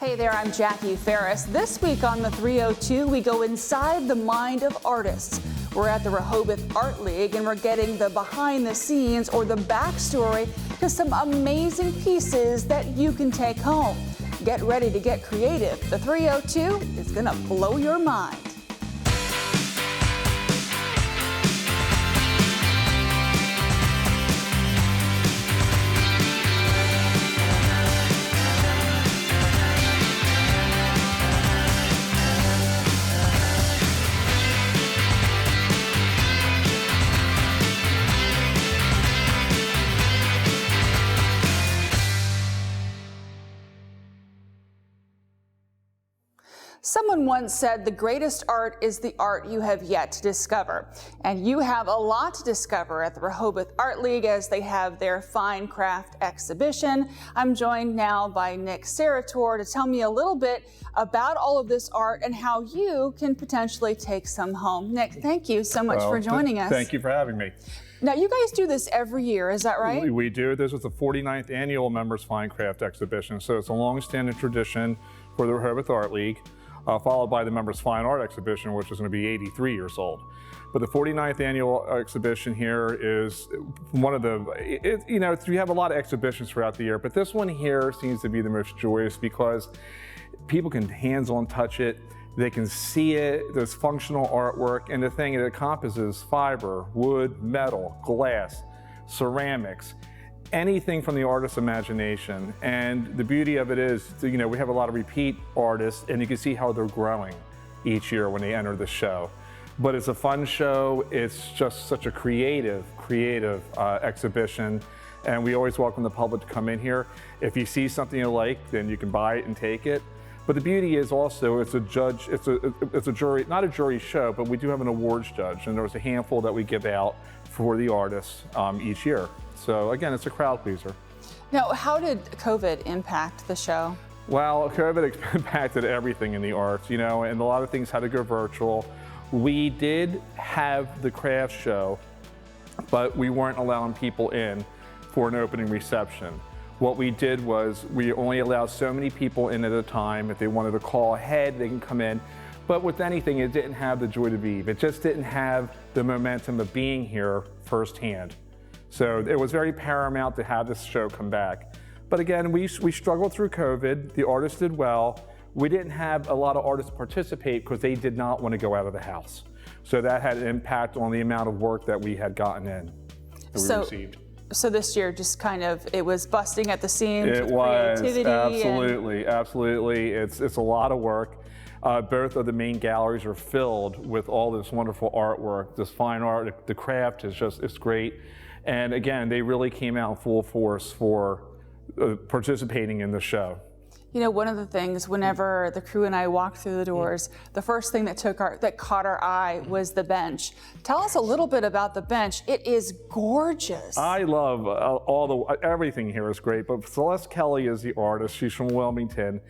Hey there, I'm Jackie Ferris. This week on the 302, we go inside the mind of artists. We're at the Rehoboth Art League and we're getting the behind the scenes or the backstory to some amazing pieces that you can take home. Get ready to get creative. The 302 is gonna blow your mind. Someone once said the greatest art is the art you have yet to discover. And you have a lot to discover at the Rehoboth Art League as they have their fine craft exhibition. I'm joined now by Nick Sarator to tell me a little bit about all of this art and how you can potentially take some home. Nick, thank you so much for joining us. Thank you for having me. Now, you guys do this every year, is that right? We do. This is the 49th annual Members Fine Craft Exhibition. So it's a long-standing tradition for the Rehoboth Art League. Followed by the Members Fine Art Exhibition, which is going to be 83 years old. But the 49th annual exhibition here is one of the, you have a lot of exhibitions throughout the year, but this one here seems to be the most joyous because people can hands-on touch it, they can see it, there's functional artwork, and the thing, it encompasses fiber, wood, metal, glass, ceramics, anything from the artist's imagination. And the beauty of it is, we have a lot of repeat artists and you can see how they're growing each year when they enter the show. But it's a fun show. It's just such a creative exhibition. And we always welcome the public to come in here. If you see something you like, then you can buy it and take it. But the beauty is also, it's a jury, not a jury show, but we do have an awards judge. And there's a handful that we give out for the artists each year. So again, it's a crowd pleaser. Now, how did COVID impact the show? Well, COVID impacted everything in the arts, and a lot of things had to go virtual. We did have the craft show, but we weren't allowing people in for an opening reception. What we did was we only allowed so many people in at a time. If they wanted to call ahead, they can come in. But with anything, it didn't have the joy to be. It just didn't have the momentum of being here firsthand. So it was very paramount to have this show come back. But again, we struggled through COVID. The artists did well. We didn't have a lot of artists participate because they did not want to go out of the house. So that had an impact on the amount of work that we had gotten in, that we received. So this year just kind of, it was busting at the seams with creativity. Absolutely. It's a lot of work. Both of the main galleries are filled with all this wonderful artwork, this fine art. The craft is it's great. And again, they really came out in full force for participating in the show. One of the things, whenever the crew and I walked through the doors, the first thing that caught our eye was the bench. Tell us a little bit about the bench. It is gorgeous. I love everything here is great, but Celeste Kelly is the artist. She's from Wilmington.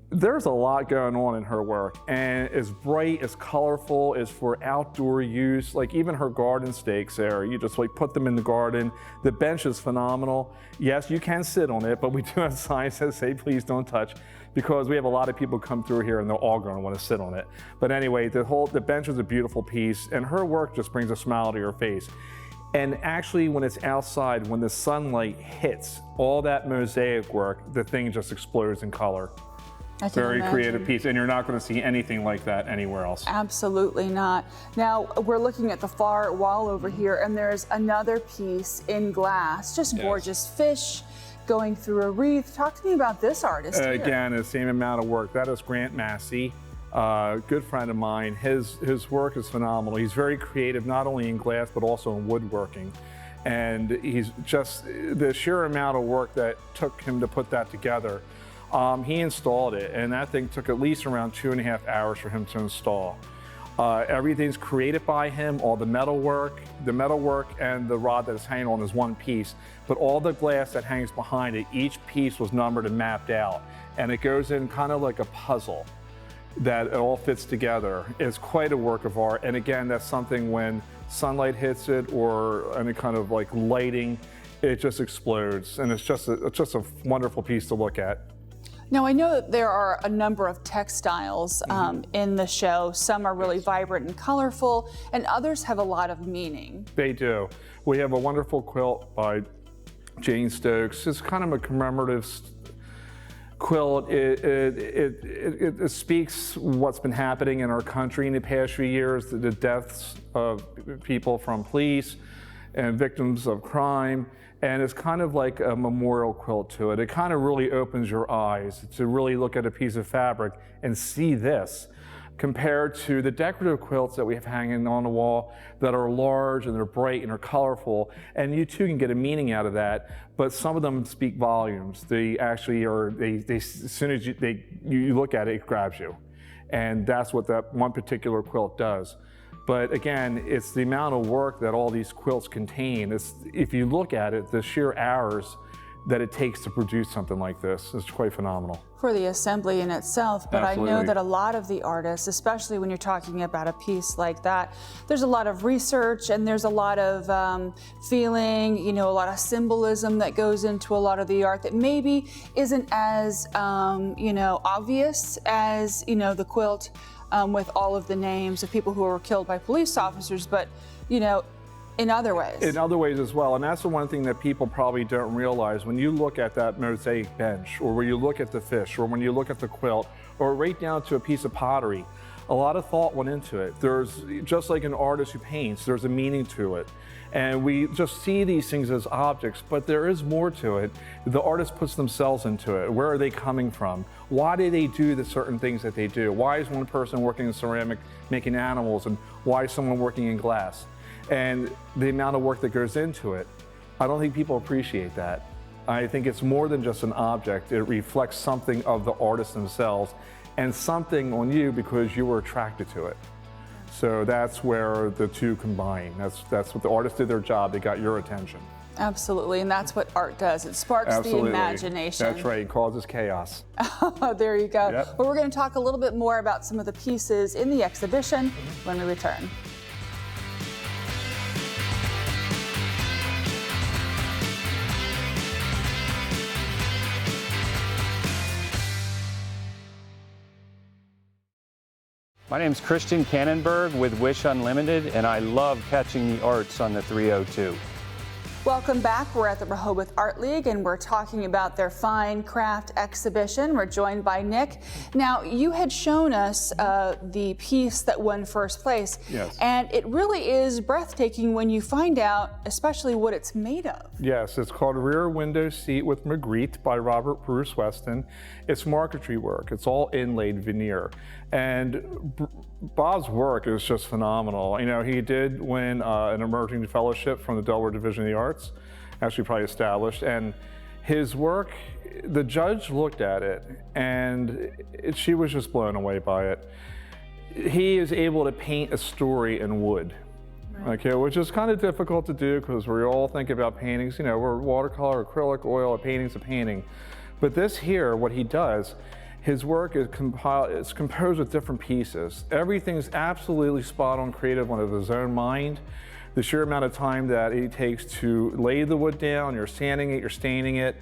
There's a lot going on in her work, and it's bright, it's colorful, it's for outdoor use. Like even her garden stakes there, you just put them in the garden. The bench is phenomenal. Yes, you can sit on it, but we do have signs that say please don't touch, because we have a lot of people come through here and they're all going to want to sit on it. But anyway, the bench is a beautiful piece, and her work just brings a smile to your face. And actually, when it's outside, when the sunlight hits all that mosaic work, the thing just explodes in color. Very creative piece, and you're not going to see anything like that anywhere else. Absolutely not. Now, we're looking at the far wall over here, and there's another piece in glass, just gorgeous fish going through a wreath. Talk to me about this artist here. Again, the same amount of work. That is Grant Massey, good friend of mine. His work is phenomenal. He's very creative, not only in glass, but also in woodworking. And he's just, the sheer amount of work that took him to put that together. He installed it, and that thing took at least around 2.5 hours for him to install. Everything's created by him, all the metal work and the rod that is hanging on is one piece, but all the glass that hangs behind it, each piece was numbered and mapped out, and it goes in kind of like a puzzle that it all fits together. It's quite a work of art, and again, that's something when sunlight hits it or any kind of lighting, it just explodes, and it's just a wonderful piece to look at. Now, I know that there are a number of textiles in the show. Some are really vibrant and colorful, and others have a lot of meaning. They do. We have a wonderful quilt by Jane Stokes. It's kind of a commemorative quilt. It speaks what's been happening in our country in the past few years, the deaths of people from police and victims of crime. And it's kind of like a memorial quilt to it. It kind of really opens your eyes to really look at a piece of fabric and see this, compared to the decorative quilts that we have hanging on the wall that are large and they're bright and they're colorful. And you too can get a meaning out of that, but some of them speak volumes. They actually are, as soon as you look at it, it grabs you. And that's what that one particular quilt does. But again, it's the amount of work that all these quilts contain. If you look at it, the sheer hours that it takes to produce something like this is quite phenomenal. For the assembly in itself, but Absolutely. I know that a lot of the artists, especially when you're talking about a piece like that, there's a lot of research and there's a lot of feeling, a lot of symbolism that goes into a lot of the art that maybe isn't as, obvious as, the quilt with all of the names of people who were killed by police officers, but, in other ways. In other ways as well, and that's the one thing that people probably don't realize. When you look at that mosaic bench, or when you look at the fish, or when you look at the quilt, or right down to a piece of pottery, a lot of thought went into it. There's, just like an artist who paints, there's a meaning to it. And we just see these things as objects, but there is more to it. The artist puts themselves into it. Where are they coming from? Why do they do the certain things that they do? Why is one person working in ceramic making animals, and why is someone working in glass? And the amount of work that goes into it, I don't think people appreciate that. I think it's more than just an object. It reflects something of the artists themselves and something on you because you were attracted to it. So that's where the two combine. That's what the artists did their job. They got your attention. Absolutely, and that's what art does. It sparks Absolutely. the imagination. That's right, it causes chaos. There you go. Yep. But we're going to talk a little bit more about some of the pieces in the exhibition when we return. My name is Christian Kannenberg with Wish Unlimited, and I love catching the arts on the 302. Welcome back. We're at the Rehoboth Art League and we're talking about their fine craft exhibition. We're joined by Nick. Now, you had shown us the piece that won first place. Yes. And it really is breathtaking when you find out, especially what it's made of. Yes, it's called Rear Window Seat with Magritte by Robert Bruce Weston. It's marquetry work. It's all inlaid veneer. And Bob's work is just phenomenal. He did win an emerging fellowship from the Delaware Division of the Arts, actually probably established. And his work, the judge looked at it and she was just blown away by it. He is able to paint a story in wood. Right. Okay, which is kind of difficult to do because we all think about paintings, we're watercolor, acrylic, oil, a painting's a painting. But this here, what he does, his work is composed with different pieces. Everything's absolutely spot on creative out of his own mind. The sheer amount of time that it takes to lay the wood down, you're sanding it, you're staining it.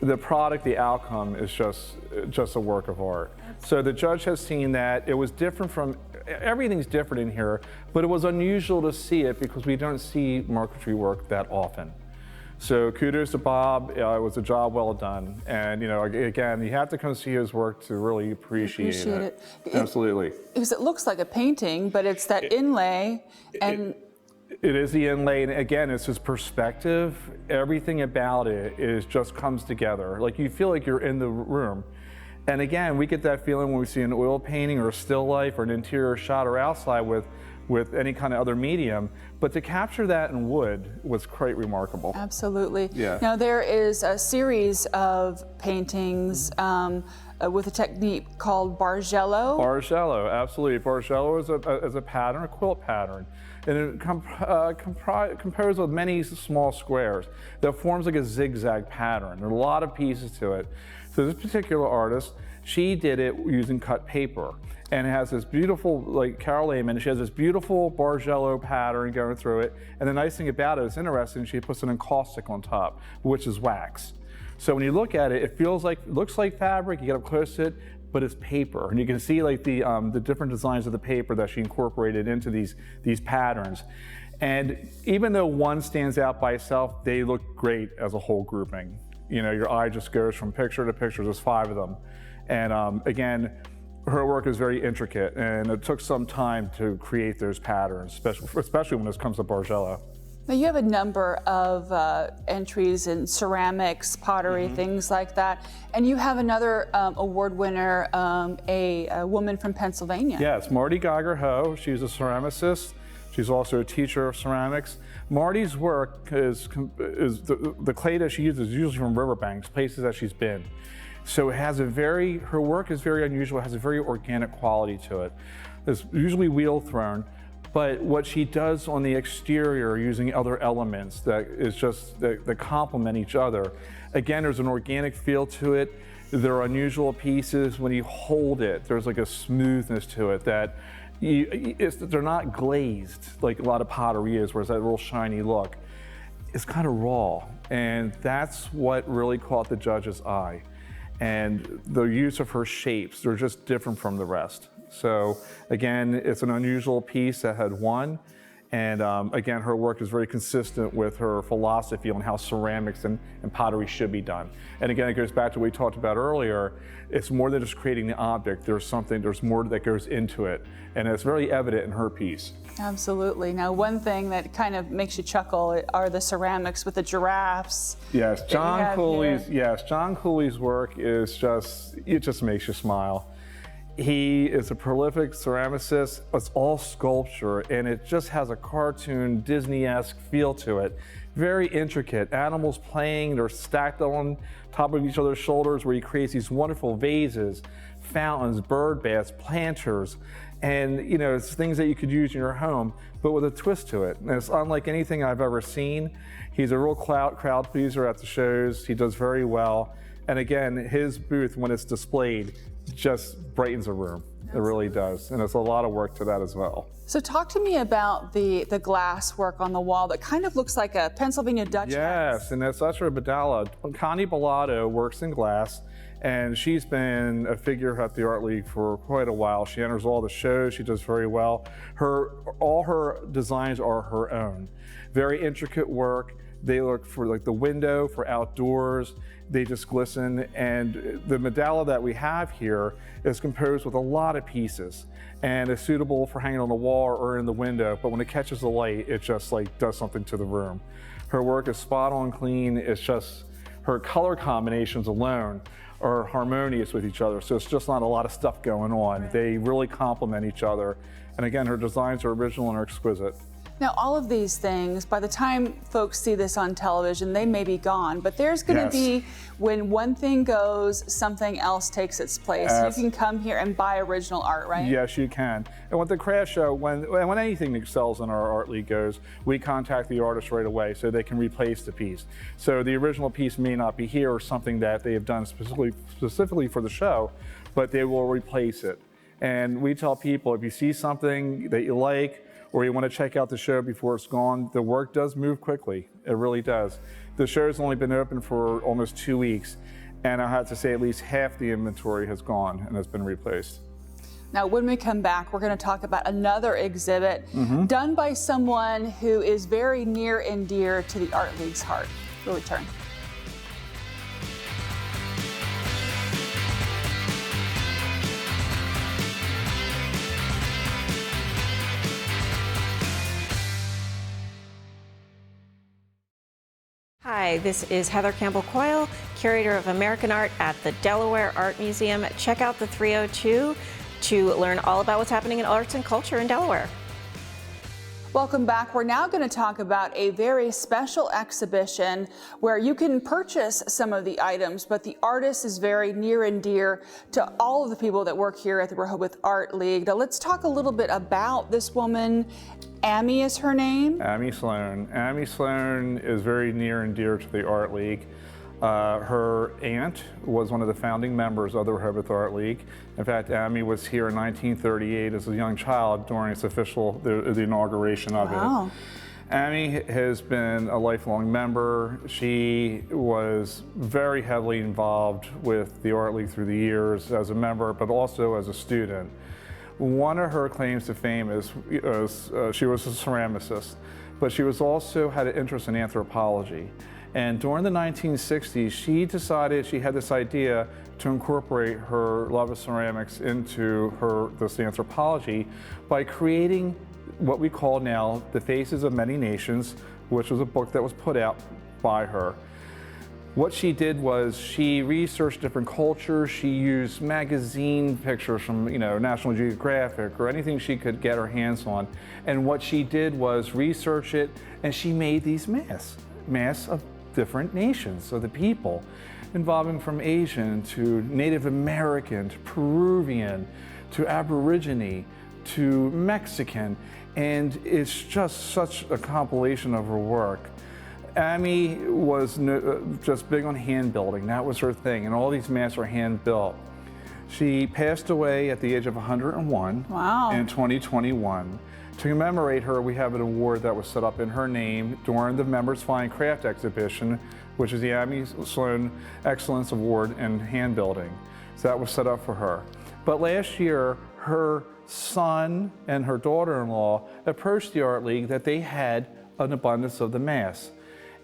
The product, the outcome is just a work of art. So the judge has seen that. It was different from, everything's different in here, but it was unusual to see it because we don't see marquetry work that often. So kudos to Bob. It was a job well done. And again, you have to come see his work to really appreciate it. Absolutely. Because it looks like a painting, but it's that inlay and it is the inlay, and again, it's his perspective. Everything about it just comes together. Like you feel like you're in the room. And again, we get that feeling when we see an oil painting or a still life or an interior shot or outside with any kind of other medium, but to capture that in wood was quite remarkable. Absolutely. Yeah. Now there is a series of paintings with a technique called bargello. Bargello, absolutely. Bargello is a pattern, a quilt pattern, and it composed of many small squares that forms like a zigzag pattern. There are a lot of pieces to it. So this particular artist, she did it using cut paper. And it has this beautiful, like Carol Lehman, she has this beautiful bargello pattern going through it. And the nice thing about it is interesting, she puts an encaustic on top, which is wax. So when you look at it, it looks like fabric. You get up close to it, but it's paper, and you can see like the different designs of the paper that she incorporated into these patterns. And even though one stands out by itself, they look great as a whole grouping. You know, your eye just goes from picture to picture. There's 5 of them, and again, her work is very intricate, and it took some time to create those patterns, especially when it comes to Bargello. Now you have a number of entries in ceramics, pottery, things like that, and you have another award winner, a woman from Pennsylvania. Yes, Marty Geiger-Ho. She's a ceramicist. She's also a teacher of ceramics. Marty's work is the clay that she uses is usually from riverbanks, places that she's been. So it has her work is very unusual, it has a very organic quality to it. It's usually wheel thrown, but what she does on the exterior using other elements that complement each other. Again, there's an organic feel to it. There are unusual pieces. When you hold it, there's like a smoothness to it that they're not glazed like a lot of pottery is, where it's that real shiny look. It's kind of raw, and that's what really caught the judge's eye. And the use of her shapes, they're just different from the rest. So again, it's an unusual piece that had won. And again, her work is very consistent with her philosophy on how ceramics and pottery should be done. And again, it goes back to what we talked about earlier. It's more than just creating the object. There's more that goes into it. And it's very evident in her piece. Absolutely. Now, one thing that kind of makes you chuckle are the ceramics with the giraffes. Yes, John Cooley's work is it just makes you smile. He is a prolific ceramicist. It's all sculpture, and it just has a cartoon, Disney-esque feel to it. Very intricate. Animals playing, they're stacked on top of each other's shoulders, where he creates these wonderful vases, fountains, bird baths, planters, and you know, it's things that you could use in your home, but with a twist to it. And it's unlike anything I've ever seen. He's a real crowd pleaser at the shows. He does very well. And again, his booth, when it's displayed, just brightens a room. It really does. And it's a lot of work to that as well. So talk to me about the glass work on the wall that kind of looks like a Pennsylvania Dutch. Yes, and that's Usher Badala. Connie Bellato works in glass, and she's been a figure at the Art League for quite a while. She enters all the shows, she does very well. All her designs are her own. Very intricate work. They look for like the window, for outdoors. They just glisten, and the mandala that we have here is composed with a lot of pieces and is suitable for hanging on the wall or in the window, but when it catches the light, it just like does something to the room. Her work is spot on clean. It's just, her color combinations alone are harmonious with each other, so it's just not a lot of stuff going on. Right. They really complement each other, and again, her designs are original and are exquisite. Now, all of these things, by the time folks see this on television, they may be gone, but there's going to be, when one thing goes, something else takes its place. You can come here and buy original art, right? Yes, you can. And with the craft show, when anything that sells in our Art League goes, we contact the artist right away so they can replace the piece. So the original piece may not be here, or something that they have done specifically for the show, but they will replace it. And we tell people, if you see something that you like, or you want to check out the show before it's gone, the work does move quickly. It really does. The show's only been open for almost 2 weeks, and I have to say at least half the inventory has gone and has been replaced. Now, when we come back, we're going to talk about another exhibit done by someone who is very near and dear to the Art League's heart. We'll return. Hi, this is Heather Campbell-Coyle, Curator of American Art at the Delaware Art Museum. Check out the 302 to learn all about what's happening in arts and culture in Delaware. Welcome back. We're now going to talk about a very special exhibition where you can purchase some of the items, but the artist is very near and dear to all of the people that work here at the Rehoboth Art League. Now let's talk a little bit about this woman. Amy is her name? Amy Sloan. Amy Sloan is very near and dear to the Art League. Her aunt was one of the founding members of the Rehoboth Art League. In fact, Amy was here in 1938 as a young child during its the inauguration of it. Amy has been a lifelong member. She was very heavily involved with the Art League through the years as a member, but also as a student. One of her claims to fame is she was a ceramicist, but she was also had an interest in anthropology. And during the 1960s, she decided she had this idea to incorporate her love of ceramics into this anthropology by creating what we call now The Faces of Many Nations, which was a book that was put out by her. What she did was she researched different cultures. She used magazine pictures from National Geographic or anything she could get her hands on. And what she did was research it, and she made these masks of different nations, of the people, involving from Asian to Native American to Peruvian to Aborigine to Mexican. And it's just such a compilation of her work. Amy was just big on hand building. That was her thing, and all these masks are hand built. She passed away at the age of 101 in 2021. To commemorate her, we have an award that was set up in her name during the Members Fine Craft exhibition, which is the Amy Sloan Excellence Award in Hand Building. So that was set up for her. But last year, her son and her daughter-in-law approached the Art League that they had an abundance of the masks.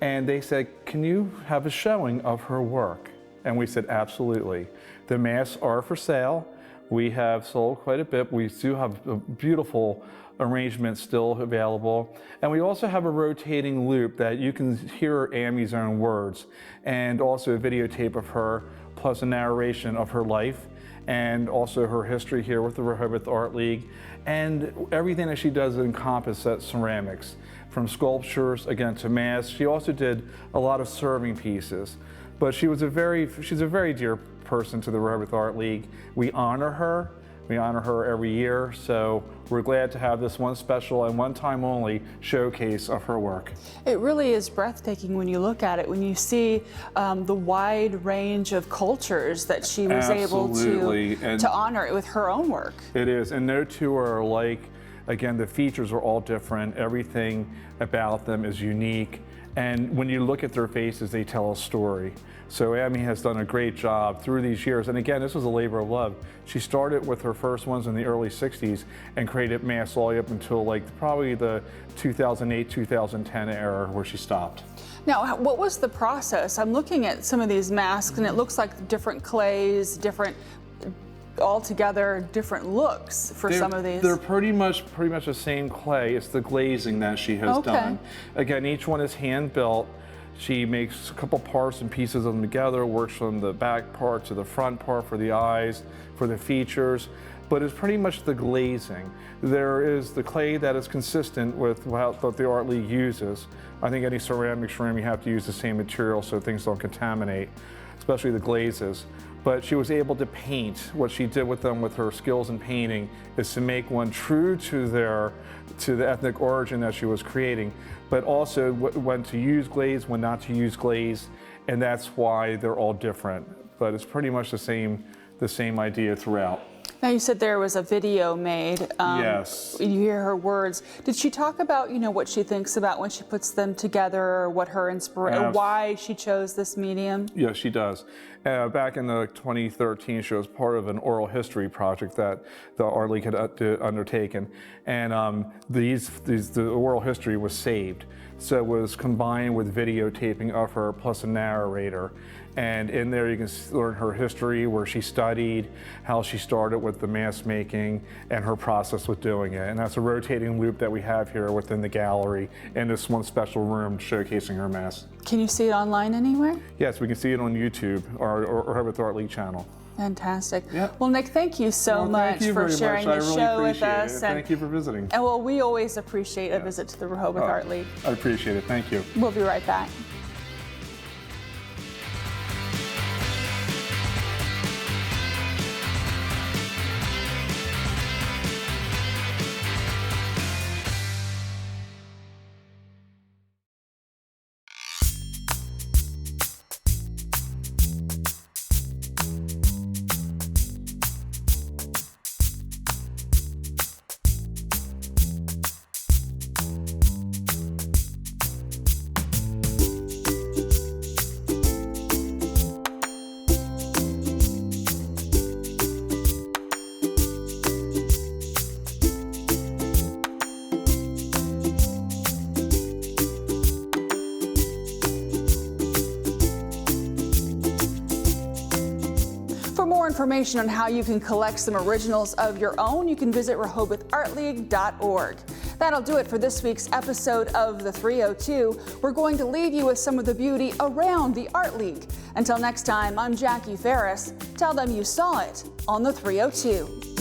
And they said, can you have a showing of her work? And we said, absolutely. The masks are for sale. We have sold quite a bit. We do have a beautiful arrangement still available. And we also have a rotating loop that you can hear Amy's own words, and also a videotape of her, plus a narration of her life, and also her history here with the Rehoboth Art League, and everything that she does encompasses ceramics, from sculptures, again, to masks. She also did a lot of serving pieces. But she's a very dear person to the Rehoboth Art League. We honor her every year, so we're glad to have this one special and one time only showcase of her work. It really is breathtaking when you look at it, when you see the wide range of cultures that she was able to honor with her own work. It is, and no two are alike. Again, the features are all different. Everything about them is unique. And when you look at their faces, they tell a story. So Amy has done a great job through these years. And again, this was a labor of love. She started with her first ones in the early 60s and created masks all the way up until probably the 2008, 2010 era where she stopped. Now, what was the process? I'm looking at some of these masks and it looks like different clays, altogether different looks for some of these. They're pretty much the same clay. It's the glazing that she has done. Again, each one is hand built. She makes a couple parts and pieces of them together, works from the back part to the front part for the eyes, for the features, but it's pretty much the glazing. There is the clay that is consistent with what the Art League uses. I think any ceramic shroom, you have to use the same material so things don't contaminate, especially the glazes. But she was able to paint. What she did with them, with her skills in painting, is to make one true to the ethnic origin that she was creating, but also when to use glaze, when not to use glaze, and that's why they're all different. But it's pretty much the same idea throughout. Now you said there was a video made. Yes. You hear her words. Did she talk about, what she thinks about when she puts them together, or what her inspiration, why she chose this medium? Yes, she does. Back in the 2013, she was part of an oral history project that the Art League had undertaken, and the oral history was saved. So it was combined with videotaping of her plus a narrator. And in there you can learn her history, where she studied, how she started with the mask making, and her process with doing it. And that's a rotating loop that we have here within the gallery in this one special room showcasing her masks. Can you see it online anywhere? Yes, we can see it on YouTube, or Rehoboth Art League channel. Fantastic. Yep. Well, Nick, thank you so much for sharing the show with us. Thank you for visiting. And well, we always appreciate a visit to the Rehoboth Art League. I appreciate it. Thank you. We'll be right back. information on how you can collect some originals of your own, you can visit RehobothArtLeague.org. That'll do it for this week's episode of the 302. We're going to leave you with some of the beauty around the Art League. Until next time, I'm Jackie Ferris. Tell them you saw it on the 302.